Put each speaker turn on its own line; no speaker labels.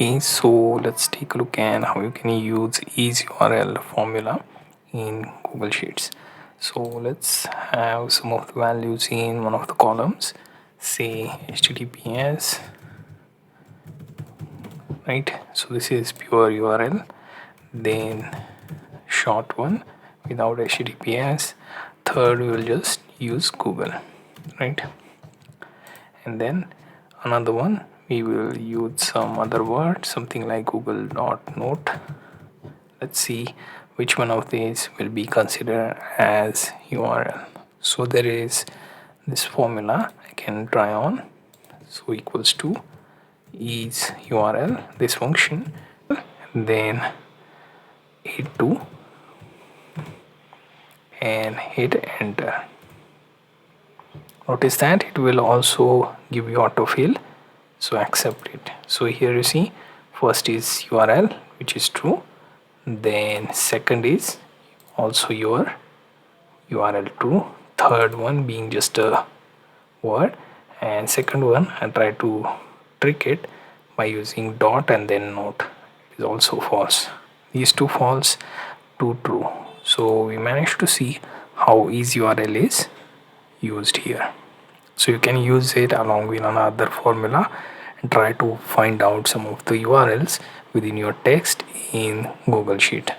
Okay, so let's take a look at how you can use ISURL formula in Google Sheets. So let's have some of the values in one of the columns, say HTTPS, right? So this is pure URL, then short one without HTTPS, third we will just use Google, right? And then another one we will use some other word, something like google.note. Let's see which one of these will be considered as URL. So there is this formula I can try on. So equals to is URL, this function, then hit 2 and hit enter. Notice that it will also give you autofill, so accept it. So here you see first is URL, which is true, then second is also your URL true, third one being just a word, and second one I try to trick it by using dot and then note, it is also false. These two false, two true. So we managed to see how ISURL is used here. So you can use it along with another formula and try to find out some of the URLs within your text in Google Sheet.